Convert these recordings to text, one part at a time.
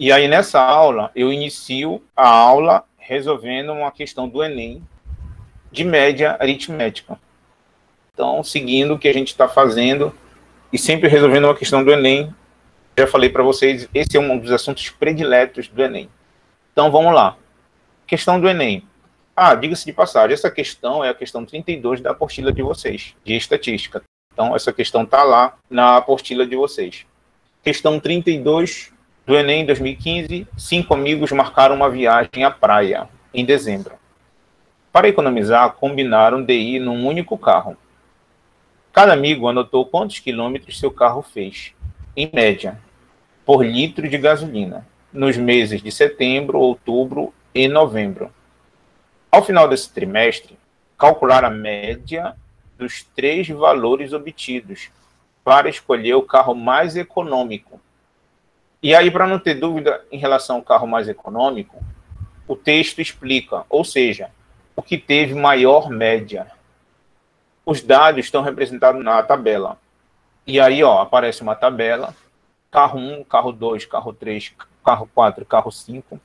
E aí, nessa aula, eu inicio a aula resolvendo uma questão do Enem de média aritmética. Então, seguindo o que a gente está fazendo e sempre resolvendo uma questão do Enem, já falei para vocês, esse é um dos assuntos prediletos do Enem. Então, vamos lá. Questão do Enem. Diga-se de passagem, essa questão é a questão 32 da apostila de vocês, de estatística. Então, essa questão está lá na apostila de vocês. Questão 32 do Enem 2015, 5 amigos marcaram uma viagem à praia em dezembro. Para economizar, combinaram de ir num único carro. Cada amigo anotou quantos quilômetros seu carro fez, em média, por litro de gasolina, nos meses de setembro, outubro e novembro. Ao final desse trimestre, calcular a média dos 3 valores obtidos para escolher o carro mais econômico. E aí, para não ter dúvida em relação ao carro mais econômico, o texto explica, ou seja, o que teve maior média. Os dados estão representados na tabela. E aí, aparece uma tabela, carro 1, carro 2, carro 3, carro 4, carro 5,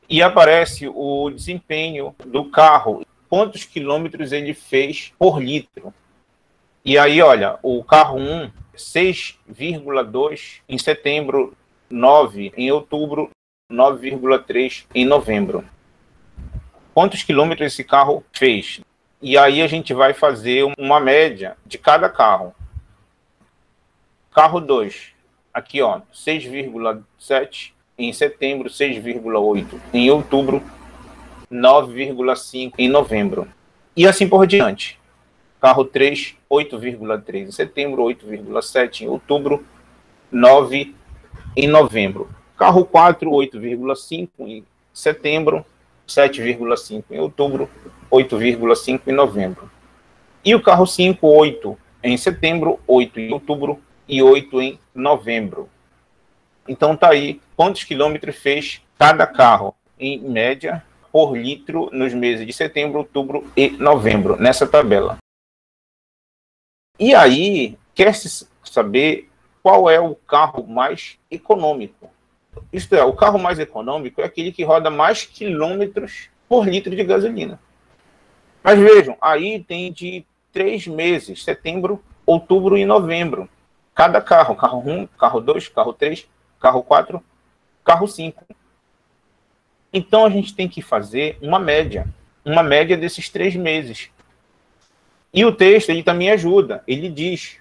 e aparece o desempenho do carro, quantos quilômetros ele fez por litro. E aí, olha, o carro 1, 6,2 em setembro, 9 em outubro, 9,3 em novembro. Quantos quilômetros esse carro fez? E aí a gente vai fazer uma média de cada carro. Carro 2, aqui 6,7 em setembro, 6,8 em outubro, 9,5 em novembro. E assim por diante. Carro 3, 8,3 em setembro, 8,7 em outubro, 9 em novembro. Carro 4, 8,5 em setembro, 7,5 em outubro, 8,5 em novembro. E o carro 5, 8 em setembro, 8 em outubro e 8 em novembro. Então tá aí quantos quilômetros fez cada carro, em média, por litro nos meses de setembro, outubro e novembro, nessa tabela. E aí, quer-se saber qual é o carro mais econômico. Isto é, o carro mais econômico é aquele que roda mais quilômetros por litro de gasolina. Mas vejam, aí tem de 3 meses, setembro, outubro e novembro. Cada carro, carro 1, carro 2, carro 3, carro 4, carro 5. Então a gente tem que fazer uma média desses 3 meses. E o texto, ele também ajuda,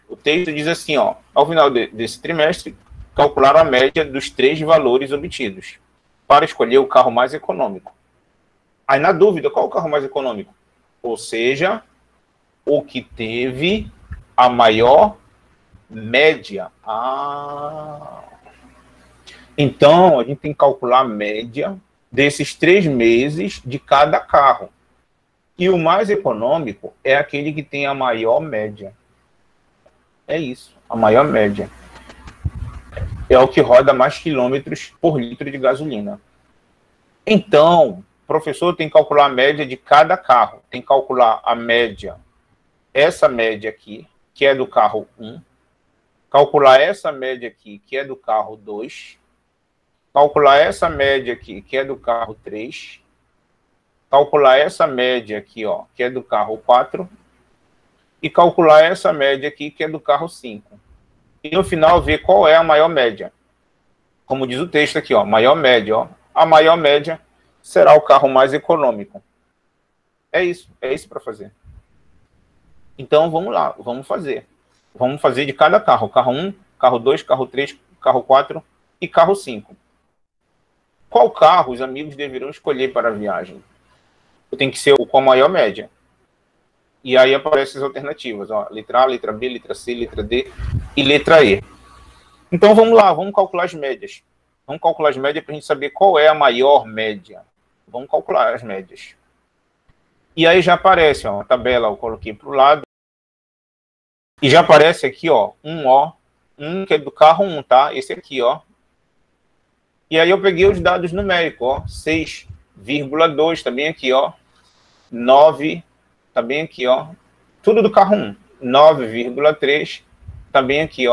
o texto diz assim, ao final desse trimestre, calcular a média dos 3 valores obtidos, para escolher o carro mais econômico. Aí, na dúvida, qual é o carro mais econômico? Ou seja, o que teve a maior média. Então, a gente tem que calcular a média desses 3 meses de cada carro. E o mais econômico é aquele que tem a maior média. É isso, a maior média. É o que roda mais quilômetros por litro de gasolina. Então, o professor tem que calcular a média de cada carro. Tem que calcular a média, essa média aqui, que é do carro 1. Calcular essa média aqui, que é do carro 2. Calcular essa média aqui, que é do carro 3. Calcular essa média aqui, que é do carro 4. E calcular essa média aqui, que é do carro 5. E no final ver qual é a maior média. Como diz o texto aqui, maior média, a maior média será o carro mais econômico. É isso para fazer. Então vamos lá, vamos fazer. Vamos fazer de cada carro. Carro 1, carro 2, carro 3, carro 4 e carro 5. Qual carro os amigos deverão escolher para a viagem? Tem que ser o com a maior média. E aí aparecem as alternativas, letra A, letra B, letra C, letra D e letra E. Então vamos lá, vamos calcular as médias. Vamos calcular as médias para a gente saber qual é a maior média. Vamos calcular as médias. E aí já aparece, a tabela eu coloquei para o lado. E já aparece aqui, um que é do carro 1, tá? Esse aqui, E aí eu peguei os dados numéricos, 6,2 também aqui, 9, também aqui, tudo do carro 1. 9,3, também aqui,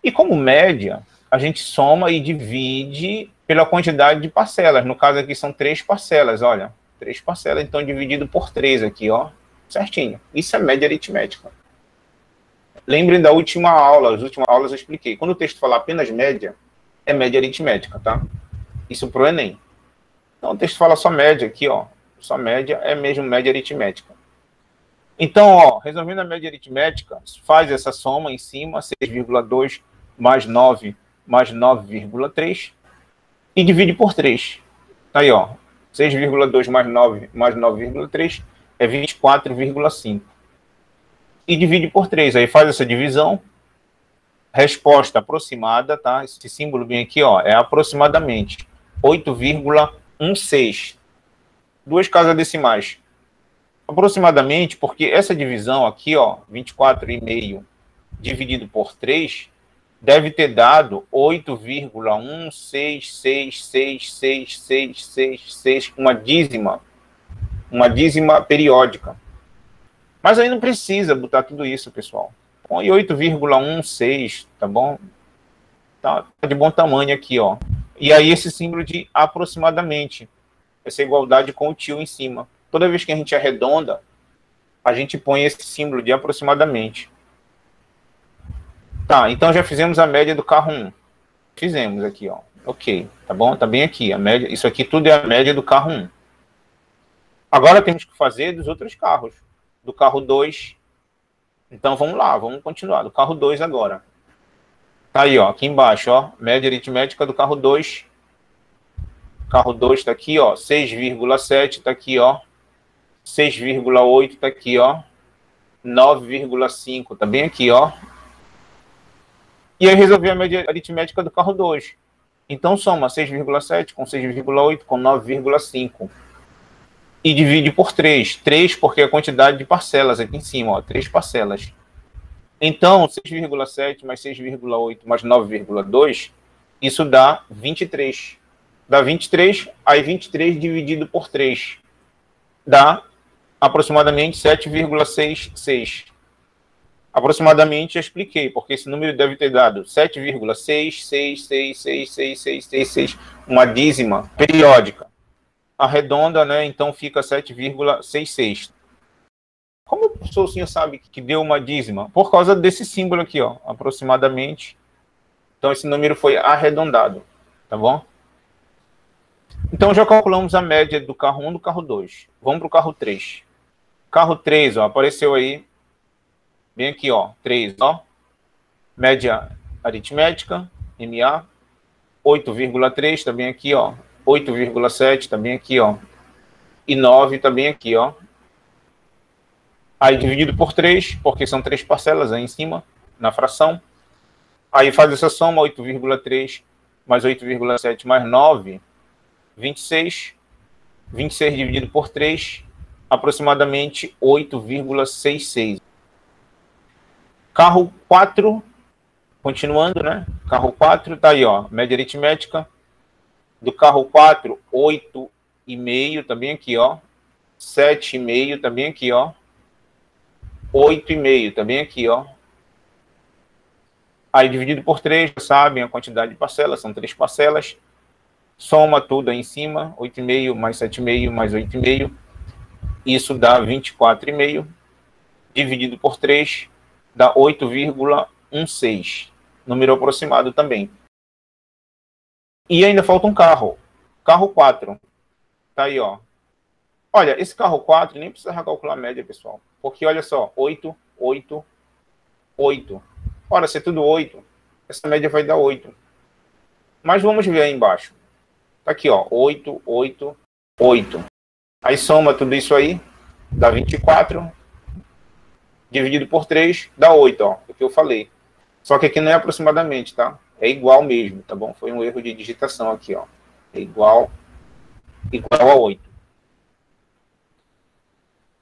E como média, a gente soma e divide pela quantidade de parcelas. No caso aqui são 3 parcelas, olha. 3 parcelas, então dividido por 3 aqui, ó. Certinho. Isso é média aritmética. Lembrem da última aula, as últimas aulas eu expliquei. Quando o texto fala apenas média, é média aritmética, tá? Isso pro Enem. Então o texto fala só média aqui, ó. Só média é mesmo média aritmética. Então, ó, resolvendo a média aritmética, faz essa soma em cima, 6,2 mais 9 mais 9,3 e divide por 3. Tá aí, ó. 6,2 mais 9 mais 9,3 é 24,5. E divide por 3. Aí faz essa divisão. Resposta aproximada, tá? Esse símbolo bem aqui, ó, é aproximadamente 8,16. 2 casas decimais. Aproximadamente, porque essa divisão aqui, ó, 24,5 dividido por 3, deve ter dado 8,1666666, uma dízima periódica. Mas aí não precisa botar tudo isso, pessoal. Põe 8,16, tá bom? Tá de bom tamanho aqui, ó. E aí esse símbolo de aproximadamente, essa igualdade com o tio em cima. Toda vez que a gente arredonda, a gente põe esse símbolo de aproximadamente. Tá, então já fizemos a média do carro 1. Fizemos aqui, ó. Ok, tá bom? Tá bem aqui. A média, isso aqui tudo é a média do carro 1. Agora temos que fazer dos outros carros. Do carro 2. Então vamos lá, vamos continuar. Do carro 2 agora. Tá aí, ó, aqui embaixo, ó. Média aritmética do carro 2. Carro 2 tá aqui, ó. 6,7 tá aqui, ó. 6,8 tá aqui, ó. 9,5 tá bem aqui, ó. E aí resolvi a média aritmética do carro 2. Então soma 6,7 com 6,8 com 9,5. E divide por 3. 3 porque é a quantidade de parcelas aqui em cima, ó. 3 parcelas. Então, 6,7 mais 6,8 mais 9,2, isso dá 23. Dá 23, aí 23 dividido por 3 dá aproximadamente 7,66. Aproximadamente, já expliquei, porque esse número deve ter dado 7,6666666, uma dízima periódica. Arredonda, né? Então fica 7,66. Como o senhor sabe que deu uma dízima? Por causa desse símbolo aqui, ó, aproximadamente. Então esse número foi arredondado, tá bom? Então já calculamos a média do carro 1 e do carro 2. Vamos para o carro 3. Carro 3, ó, apareceu aí. Bem aqui, ó, 3, ó. Média aritmética, MA. 8,3 também aqui, ó. 8,7 também aqui, ó. E 9 também aqui, ó. Aí dividido por 3, porque são 3 parcelas aí em cima, na fração. Aí faz essa soma, 8,3 mais 8,7 mais 9, 26. 26 dividido por 3, aproximadamente 8,66. Carro 4, continuando, né? Carro 4, tá aí, ó. Média aritmética do carro 4, 8,5, também aqui, ó. 7,5, também aqui, ó. 8,5, também aqui, ó. Aí dividido por 3, já sabem a quantidade de parcelas, são 3 parcelas. Soma tudo aí em cima, 8,5 mais 7,5 mais 8,5. Isso dá 24,5. Dividido por 3, dá 8,16. Número aproximado também. E ainda falta um carro. Carro 4. Tá aí, ó. Olha, esse carro 4 nem precisa calcular a média, pessoal. Porque, olha só, 8, 8, 8. Ora, se é tudo 8, essa média vai dar 8. Mas vamos ver aí embaixo. Tá aqui, ó, 8, 8, 8. Aí soma tudo isso aí, dá 24. Dividido por 3, dá 8, ó, o que eu falei. Só que aqui não é aproximadamente, tá? É igual mesmo, tá bom? Foi um erro de digitação aqui, ó. É igual a 8.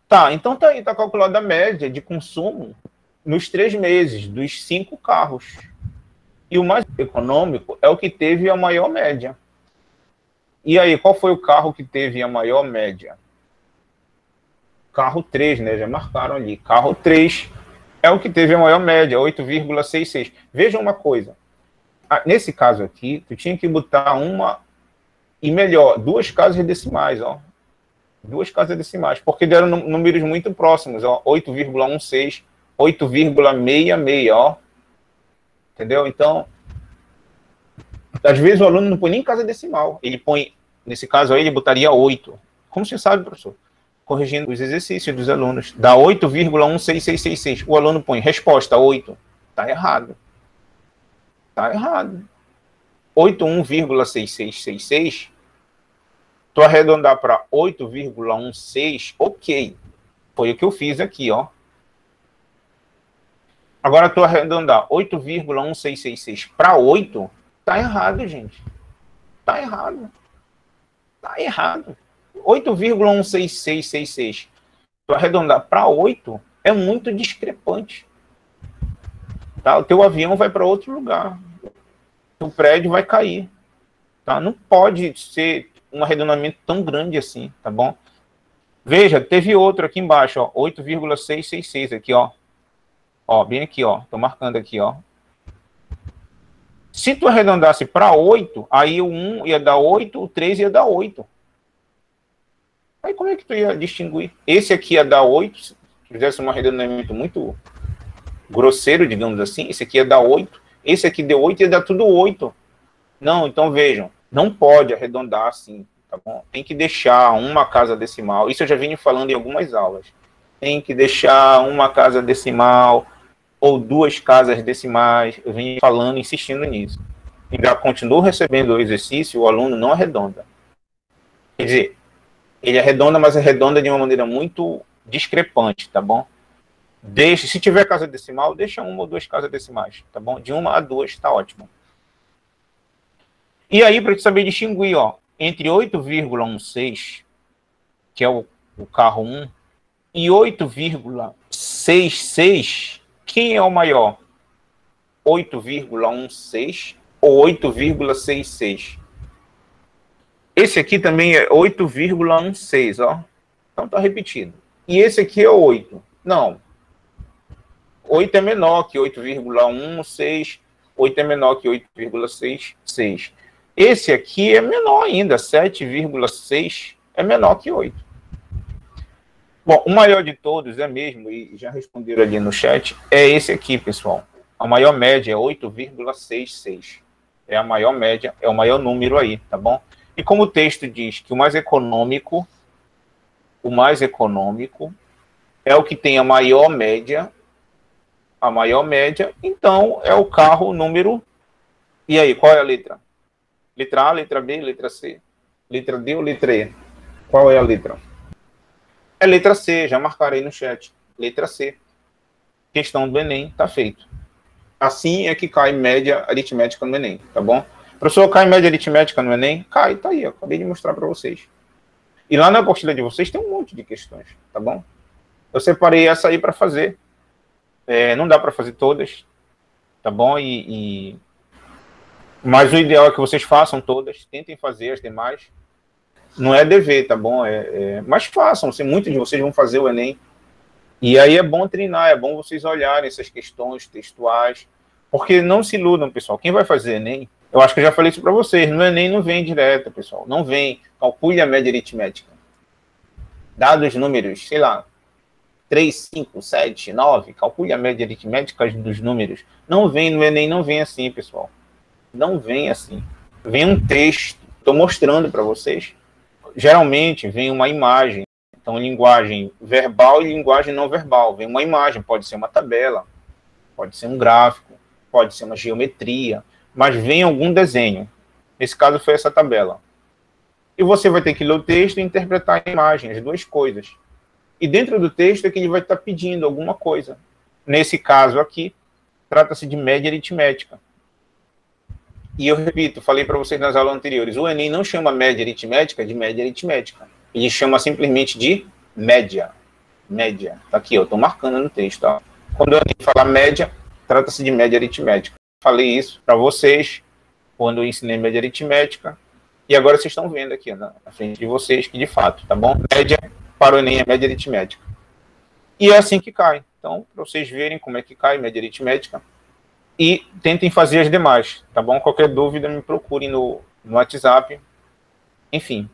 Tá, então tá aí, tá calculada a média de consumo nos 3 meses dos 5 carros. E o mais econômico é o que teve a maior média. E aí, qual foi o carro que teve a maior média? Carro 3, né? Já marcaram ali. Carro 3 é o que teve a maior média, 8,66. Vejam uma coisa. Nesse caso aqui, tu tinha que botar uma, e melhor, duas casas decimais, ó. Duas casas decimais, porque deram números muito próximos, ó. 8,16, 8,66, ó. Entendeu? Então, às vezes o aluno não põe nem casa decimal. Ele põe, nesse caso aí, ele botaria 8. Como você sabe, professor? Corrigindo os exercícios dos alunos. Dá 8,16666. O aluno põe resposta 8. Tá errado. Tá errado. 81,6666. Tu arredondar para 8,16, ok. Foi o que eu fiz aqui, ó. Agora tu arredondar 8,1666 para 8, tá errado, gente. Tá errado. Tá errado. 8,16666. Tu arredondar para 8 é muito discrepante. Tá? O teu avião vai para outro lugar. O prédio vai cair. Tá? Não pode ser um arredondamento tão grande assim, tá bom? Veja, teve outro aqui embaixo, ó, 8,666 aqui, ó. Ó, bem aqui, ó. Tô marcando aqui, ó. Se tu arredondasse para 8, aí o 1 ia dar 8, o 3 ia dar 8. Aí como é que tu ia distinguir? Esse aqui ia dar 8, se fizesse um arredondamento muito grosseiro, digamos assim, esse aqui ia dar 8, esse aqui deu 8, ia dar tudo 8. Não, então vejam, não pode arredondar assim, tá bom? Tem que deixar uma casa decimal, isso eu já venho falando em algumas aulas. Tem que deixar uma casa decimal ou duas casas decimais, eu venho falando, insistindo nisso. Ainda continuo recebendo o exercício, o aluno não arredonda. Quer dizer, ele arredonda, mas arredonda de uma maneira muito discrepante, tá bom? Deixe, se tiver casa decimal, deixa uma ou duas casas decimais, tá bom? De uma a duas, tá ótimo. E aí, para te saber distinguir, ó, entre 8,16, que é o carro 1, e 8,66, quem é o maior? 8,16 ou 8,66? Esse aqui também é 8,16, ó. Então tá repetido. E esse aqui é 8. Não. 8 é menor que 8,16. 8 é menor que 8,66. Esse aqui é menor ainda. 7,6 é menor que 8. Bom, o maior de todos é mesmo, e já responderam ali no chat, é esse aqui, pessoal. A maior média é 8,66. É a maior média, é o maior número aí, tá bom? E como o texto diz que o mais econômico é o que tem a maior média, então é o carro número... E aí, qual é a letra? Letra A, letra B, letra C? Letra D ou letra E? Qual é a letra? É letra C, já marcarei no chat. Letra C. Questão do Enem, tá feito. Assim é que cai média aritmética no Enem, tá bom? Professor, cai média aritmética no Enem? Cai, tá aí, eu acabei de mostrar para vocês. E lá na apostila de vocês tem um monte de questões, tá bom? Eu separei essa aí para fazer. Não dá para fazer todas, tá bom? Mas o ideal é que vocês façam todas, tentem fazer as demais. Não é dever, tá bom? Mas façam, muitos de vocês vão fazer o Enem. E aí é bom treinar, é bom vocês olharem essas questões textuais, porque não se iludam, pessoal. Quem vai fazer Enem, eu acho que eu já falei isso para vocês, no Enem não vem direto, pessoal. Não vem, calcule a média aritmética. Dados números, sei lá, 3, 5, 7, 9, calcule a média aritmética dos números. Não vem no Enem, não vem assim, pessoal. Não vem assim. Vem um texto, estou mostrando para vocês. Geralmente vem uma imagem. Então, linguagem verbal e linguagem não verbal. Vem uma imagem, pode ser uma tabela, pode ser um gráfico, pode ser uma geometria, mas vem algum desenho. Nesse caso foi essa tabela. E você vai ter que ler o texto e interpretar a imagem, as duas coisas. E dentro do texto é que ele vai estar pedindo alguma coisa. Nesse caso aqui, trata-se de média aritmética. E eu repito, falei para vocês nas aulas anteriores, o Enem não chama média aritmética de média aritmética. Ele chama simplesmente de média. Média. Tá aqui, eu estou marcando no texto. Ó. Quando eu falar média, trata-se de média aritmética. Falei isso para vocês quando eu ensinei média aritmética. E agora vocês estão vendo aqui na frente de vocês que, de fato, tá bom? Média para o Enem é média aritmética. E é assim que cai. Então, para vocês verem como é que cai média aritmética, e tentem fazer as demais, tá bom? Qualquer dúvida me procure no WhatsApp. Enfim,